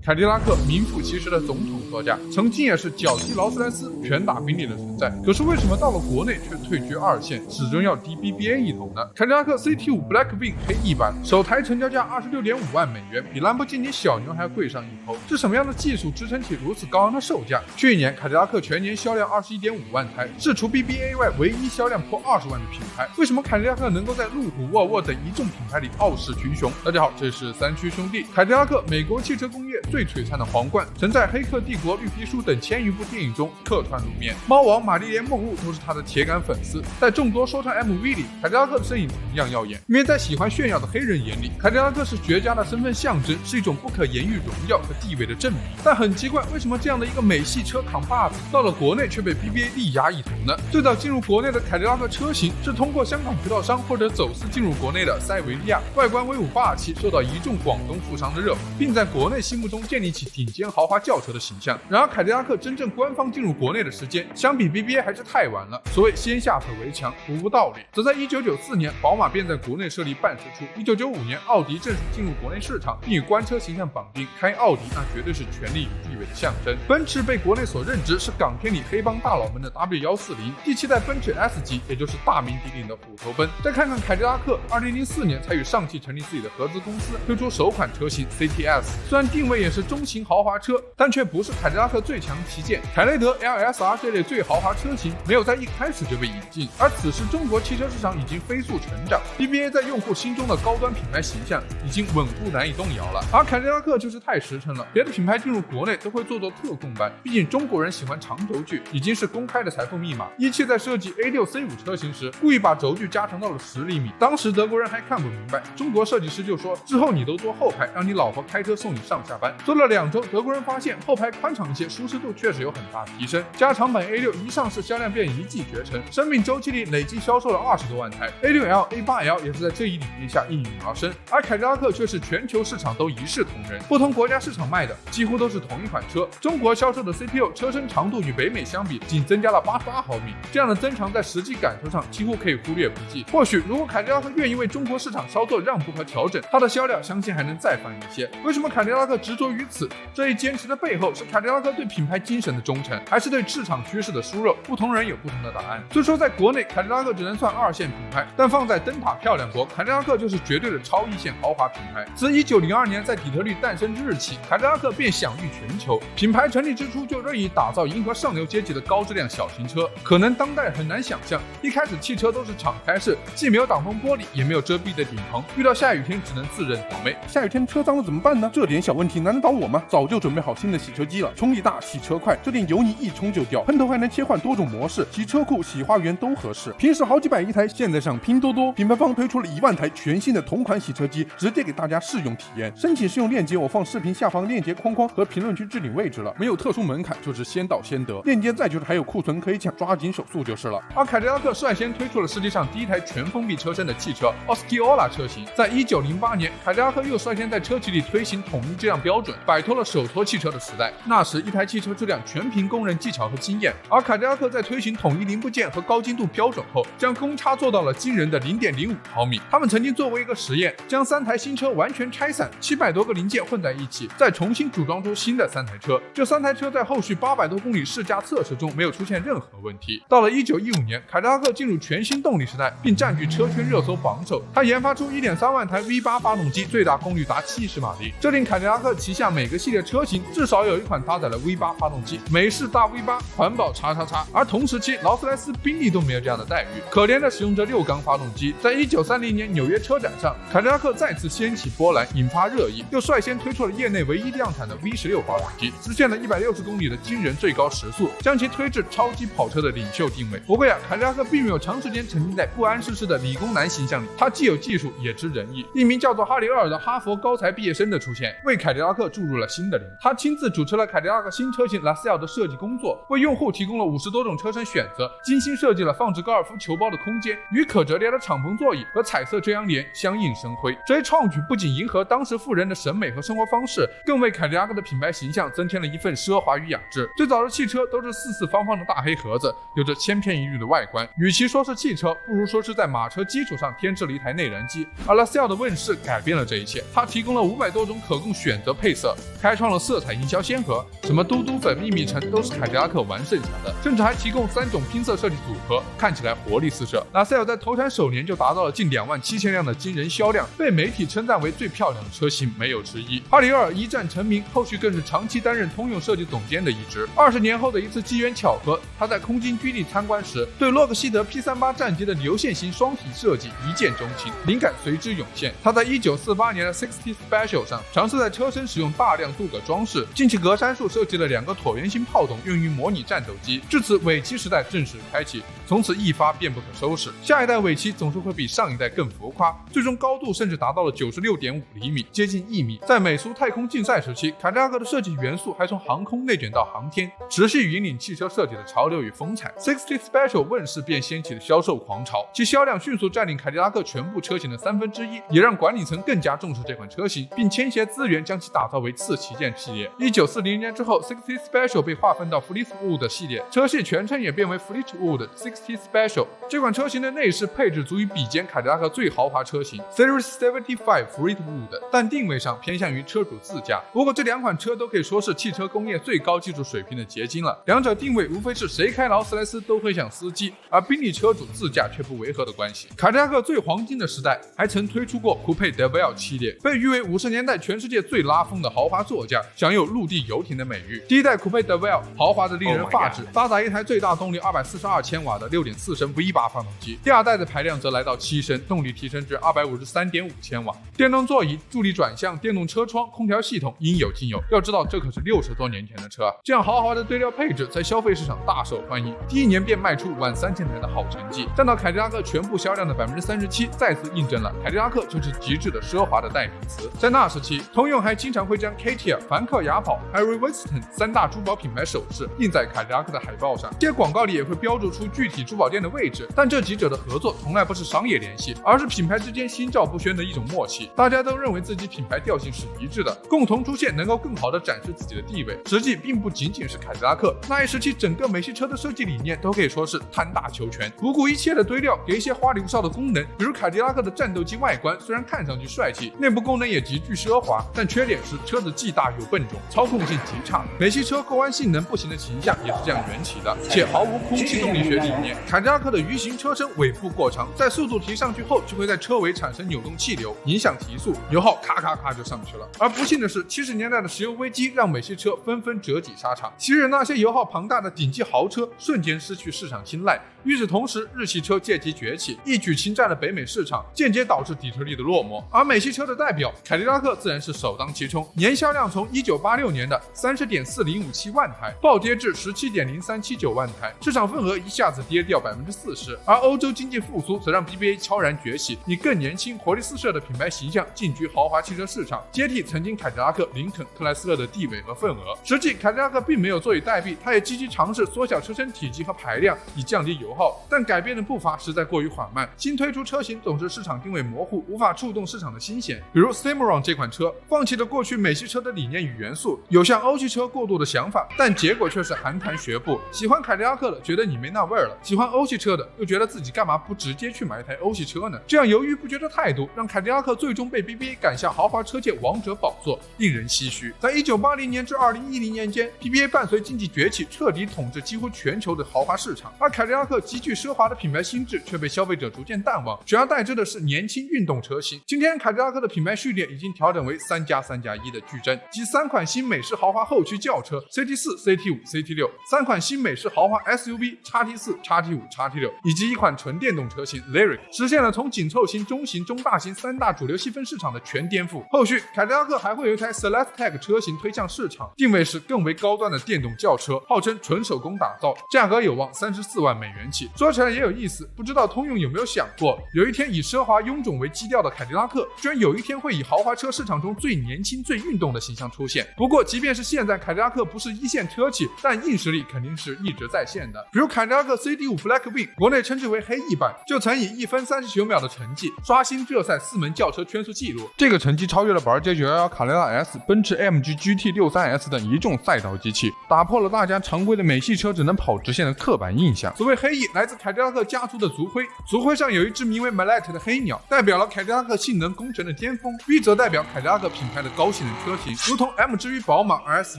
凯迪拉克名副其实的总统座驾，曾经也是脚踢劳斯莱斯、拳打宾利的存在。可是为什么到了国内却退居二线，始终要低 BBA 一头呢？凯迪拉克 CT5 Black-Wing 黑翼版首台成交价26.5万美元，比兰博基尼小牛还要贵上一头。是什么样的技术支撑起如此高昂的售价？去年凯迪拉克全年销量21.5万台，是除 BBA 外唯一销量破20万的品牌。为什么凯迪拉克能够在路虎、沃尔沃等一众品牌里傲视群雄？大家好，这是三驱兄弟。凯迪拉克，美国汽车工业最璀璨的皇冠，曾在《黑客帝国》《绿皮书》等1000余部电影中客串露面。猫王、玛丽莲·梦露都是他的铁杆粉丝。在众多说唱 MV 里，凯迪拉克的身影同样耀眼。因为在喜欢炫耀的黑人眼里，凯迪拉克是绝佳的身份象征，是一种不可言喻荣耀和地位的证明。但很奇怪，为什么这样的一个美系车扛把子，到了国内却被 BBA 力压一头呢？最早进入国内的凯迪拉克车型是通过香港渠道商或者走私进入国内的塞维利亚，外观威武霸气，受到一众广东富商的热捧，并在国内心目中建立起顶尖豪华轿车的形象。然而凯迪拉克真正官方进入国内的时间，相比 BBA 还是太晚了。所谓先下手为强，无道理。则在1994年，宝马便在国内设立办事处；1995年，奥迪正式进入国内市场，并与官车形象绑定，开奥迪那绝对是权力与地位的象征。奔驰被国内所认知是港片里黑帮大佬们的 W140，第7代奔驰 S 级，也就是大名鼎鼎的虎头奔。再看看凯迪拉克，2004年才与上汽成立自己的合资公司，推出首款车型 CTS， 虽然定位也是中型豪华车，但却不是凯迪拉克最强旗舰。凯雷德 LSR 这类最豪华车型没有在一开始就被引进，而此时中国汽车市场已经飞速成长， BBA 在用户心中的高端品牌形象已经稳固难以动摇了。而凯迪拉克就是太实诚了，别的品牌进入国内都会做特供版，毕竟中国人喜欢长轴距，已经是公开的财富密码。一汽在设计 A6C5 车型时，故意把轴距加长到了10厘米，当时德国人还看不明白，中国设计师就说之后你都坐后排，让你老婆开车送你上下班。做了2周，德国人发现后排宽敞一些，舒适度确实有很大提升。加长版 A6 一上市销量便一骑绝尘，生命周期里累计销售了20多万台。A6L、A8L 也是在这一理念下应运而生，而凯迪拉克却是全球市场都一视同仁，不同国家市场卖的几乎都是同一款车。中国销售的 CPU 车身长度与北美相比仅增加了88毫米，这样的增长在实际感受上几乎可以忽略不计。或许如果凯迪拉克愿意为中国市场稍作让步和调整，它的销量相信还能再翻一些。为什么凯迪拉克执着于此？这一坚持的背后是凯迪拉克对品牌精神的忠诚，还是对市场趋势的输入？不同人有不同的答案。虽说在国内凯迪拉克只能算2线品牌，但放在灯塔漂亮国，凯迪拉克就是绝对的超一线豪华品牌。自1902年在底特律诞生之日起，凯迪拉克便享誉全球。品牌成立之初就任意打造迎合上流阶级的高质量小型车，可能当代很难想象，一开始汽车都是敞开式，既没有挡风玻璃，也没有遮蔽的顶棚，遇到下雨天只能自认倒霉。下雨天车脏了怎么办呢？这点小问题难得倒我吗？早就准备好新的洗车机了，冲力大，洗车快，这点油泥一冲就掉，喷头还能切换多种模式，洗车库、洗花园都合适。平时好几百一台，现在上拼多多，品牌方推出了1万台全新的同款洗车机，直接给大家试用体验。申请试用链接我放视频下方链接框框和评论区置顶位置了，没有特殊门槛，就是先到先得。链接在就是还有库存可以抢，抓紧手速就是了。而凯迪拉克率先推出了世界上第一台全封闭车身的汽车 Osceola 车型，在1908年，凯迪拉克又率先在车企里推行统一质量标准，摆脱了手拖汽车的时代。那时一台汽车质量全凭工人技巧和经验，而凯迪拉克在推行统一零部件和高精度标准后，将公差做到了惊人的 0.05 毫米。他们曾经做过一个实验，将3台新车完全拆散，700多个零件混在一起，再重新组装出新的3台车。这3台车在后续800多公里试驾测试中没有出现任何问题。到了1915年，凯迪拉克进入全新动力时代，并占据车圈热搜榜首。他研发出 1.3万台 V8 发动机，最大功率达70马力，这令凯迪拉克旗下每个系列车型至少有一款搭载了 V8 发动机，美式大 V8、环保叉。而同时期劳斯莱斯、宾利都没有这样的待遇，可怜的使用着6缸发动机。在1930年纽约车展上，凯迪拉克再次掀起波澜，引发热议，又率先推出了业内唯一量产的 V16 发动机，实现了160公里的惊人最高时速，将其推至超级跑车的领袖定位。不过凯迪拉克并没有长时间沉浸在不谙世事的理工男形象里，他既有技术也知仁义。一名叫做哈里·厄尔的哈佛高材毕业生的出现，为凯迪拉克注入了新的灵。他亲自主持了凯迪拉克新车型 LaSalle 的设计工作，为用户提供了50多种车身选择，精心设计了放置高尔夫球包的空间，与可折叠的敞篷座椅和彩色遮阳帘相映生辉。这一创举不仅迎合当时富人的审美和生活方式，更为凯迪拉克的品牌形象增添了一份奢华与雅致。最早的汽车都是四四方方的大黑盒子，有着千篇一律的外观，与其说是汽车，不如说是在马车基础上添置了一台内燃机。而 LaSalle 的问世改变了这一切，它提供了500多种可供选择配配色，开创了色彩营销先河，什么嘟嘟粉、秘密橙都是凯迪拉克玩剩下的，甚至还提供3种拼色设计组合，看起来活力四射。LaSalle 在投产首年就达到了近27000辆的惊人销量，被媒体称赞为最漂亮的车型，没有之一。202一战成名，后续更是长期担任通用设计总监的一职。20年后的一次机缘巧合，他在空军基地参观时，对洛克希德 P38战机的流线型双体设计一见钟情，灵感随之涌现。他在1948年的 60 Special 上尝试在车身使用大量镀铬装饰，进气格栅处设计了2个椭圆形炮筒，用于模拟战斗机。至此，尾气时代正式开启，从此一发便不可收拾。下一代尾气总是会比上一代更浮夸，最终高度甚至达到了96.5厘米，接近1米。在美苏太空竞赛时期，凯迪拉克的设计元素还从航空内卷到航天，持续引领汽车设计的潮流与风采。60 Special 问世便掀起了销售狂潮，其销量迅速占领凯迪拉克全部车型的1/3，也让管理层更加重视这款车型，并倾斜资源将其打造为次旗舰系列。1940年之后，60 Special 被划分到 Fleetwood 系列，车系全称也变为 Fleetwood 60 Special。这款车型的内饰配置足以比肩凯迪拉克最豪华车型 Series 75 Fleetwood， 但定位上偏向于车主自驾。不过这2款车都可以说是汽车工业最高技术水平的结晶了，两者定位无非是谁开劳斯莱斯都会像司机，而宾利车主自驾却不违和的关系。凯迪拉克最黄金的时代还曾推出过酷配 DeVille 系列，被誉为50年代全世界最拉风的豪华座驾，享有陆地游艇的美誉。第一代酷配 DeVille 豪华的令人发指，搭载一台最大动力242千瓦的 6.4 升 V8 发动机，第2代的排量则来到7升，动力提升至253.5千瓦。电动座椅、助力转向、电动车窗、空调系统应有尽有。要知道这可是60多年前的车啊！这样豪华的堆料配置在消费市场大受欢迎，第1年便卖出53000台的好成绩，占到凯迪拉克全部销量的37%，再次印证了凯迪拉克就是极致的奢华的代名词。在那时期，通用还经常会将 Katia、凡客雅宝、Harry Winston 3大珠宝品牌首饰印在凯迪拉克的海报上，这些广告里也会标注出具体珠宝店的位置，但这几者的合作从来不是商业联系，而是品牌之间心照不宣的一种默契。大家都认为自己品牌调性是一致的，共同出现能够更好地展示自己的地位。实际并不仅仅是凯迪拉克，那一时期整个美系车的设计理念都可以说是贪大求全，不顾一切的堆料，给一些花里胡哨的功能。比如凯迪拉克的战斗机外观虽然看上去帅气，内部功能也极具奢华，但缺点是车子既大又笨重，操控性极差。美系车过弯性能不行的形象也是这样缘起的，且毫无空气动力学理念。凯迪拉克的鱼形车身尾部过长，在速度提上去后，就会在车尾产生扭动气流，影响提速，油耗咔咔咔就上去了。而不幸的是，70年代的石油危机让美系车纷纷折戟沙场，昔日那些油耗庞大的顶级豪车瞬间失去市场青睐。与此同时，日系车借机崛起，一举侵占了北美市场，间接导致底特律的落寞。而美系车的代表凯迪拉克自然是首当其冲，年销量从1986年的 30.4057 万台暴跌至 17.0379 万台，市场份额一下子跌掉 40%。而欧洲经济复苏则让 BBA 悄然崛起，以更年轻、活力四射的品牌形象进军豪华汽车市场，接替曾经凯迪拉克、林肯、克莱斯勒的地位和份额。实际凯迪拉克并没有坐以待毙，它也积极尝试缩小车身体积和排量，以降低油耗，但改变的步伐实在过于缓慢。新推出车型总是市场定位模糊，无法触动市场的新鲜。比如 Cimarron 这款车，放弃了过去美系车的理念与元素，有向欧系车过渡的想法，但结果却是寒潭学步。喜欢凯迪拉克的觉得你没那味儿了，喜欢欧系车的又觉得自己干嘛不直接去买一台欧系车呢？这样犹豫不决的态度，让凯迪拉克最终被 BBA 赶下豪华车界王者宝座，令人唏嘘。在1980年至2010年间， BBA 伴随经济崛起，彻底统治几乎全球的豪华市场，而凯迪拉克极具奢华的品牌心智却被消费者逐渐淡忘，取而代之的是年轻运动车型。今天凯迪拉克的品牌序列已经调整为3+3+1的矩阵，即3款新美式豪华后驱轿车 CT4、CT5、CT6， 3款新美式豪华 SUV XT4、XT5、XT6， 以及一款纯电动车型 Lyriq， 实现了从紧凑型、中型、中大型3大主流细分市场的全颠覆。后续凯迪拉克还会有一台 Celeste 车型推向市场，定位是更为高端的电动轿车，号称纯手工打造，价格有望34万美元起。说起来也有意思，不知道通用有没有想过，有一天以奢华臃肿为基调的凯迪拉克，居然有一天会以豪华车市场中最年轻、最运动的形象出现。不过即便是现在凯迪拉克不是一线车企，但硬实力肯定是一直在线的。比如凯迪拉克 CD5 Black Wing， 国内称之为黑翼版，就曾以1分39秒的成绩刷新这赛4门轿车圈速纪录，这个成绩超越了保时捷911、卡雷拉 S、奔驰 AMG GT63S 等一众赛道机器，打破了大家常规的美系车只能跑直线的刻板印象。所谓黑翼议来自凯迪拉克家族的族徽，族徽上有一只名为 Mallet 的黑鸟，代表了凯迪拉克性能工程的巅峰。V 则代表凯迪拉克品牌的高性能车型，如同 M 之于宝马 ，S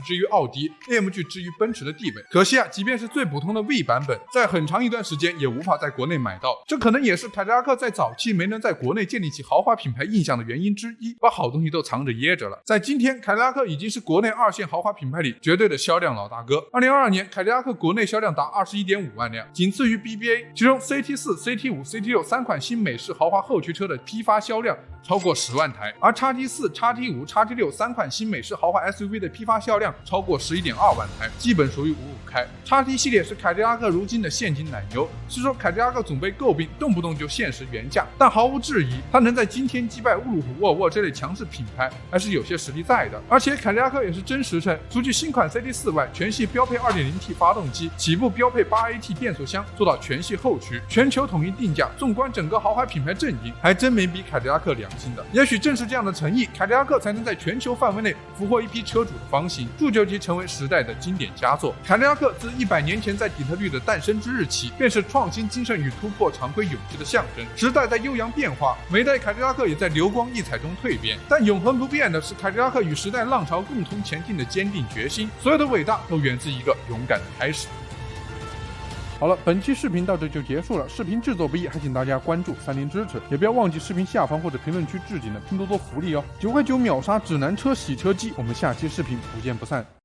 之于奥迪 ，AMG 之于奔驰的地位。可惜啊，即便是最普通的 V 版本，在很长一段时间也无法在国内买到，这可能也是凯迪拉克在早期没能在国内建立起豪华品牌印象的原因之一，把好东西都藏着掖着了。在今天，凯迪拉克已经是国内2线豪华品牌里绝对的销量老大哥。2022年，凯迪拉克国内销量达21.5万辆，仅次于 BBA， 其中 CT4、CT5、CT6 3款新美式豪华后驱车的批发销量超过10万台，而 XT4、XT5、XT6 3款新美式豪华 SUV 的批发销量超过11.2万台，基本属于5-5开。XT 系列是凯迪拉克如今的现金奶牛，虽说凯迪拉克总被诟病动不动就限时原价，但毫无质疑，它能在今天击败乌鲁虎、沃尔沃这类强势品牌，还是有些实力在的。而且凯迪拉克也是真实诚，除去新款 CT4 外，全系标配 2.0T 发动机，起步标配 8AT 变速箱，做到全系后驱，全球统一定价。纵观整个豪华品牌阵营，还真没比凯迪拉克良心的。也许正是这样的诚意，凯迪拉克才能在全球范围内俘获一批车主的芳心，铸就其成为时代的经典佳作。凯迪拉克自100年前在底特律的诞生之日起，便是创新精神与突破常规勇气的象征。时代在悠扬变化，每代凯迪拉克也在流光溢彩中蜕变，但永恒不变的是凯迪拉克与时代浪潮共同前进的坚定决心。所有的伟大都源自一个勇敢的开始。好了，本期视频到这就结束了。视频制作不易，还请大家关注3连支持，也不要忘记视频下方或者评论区置顶的拼多多福利哦，9块9秒杀指南车洗车机。我们下期视频不见不散。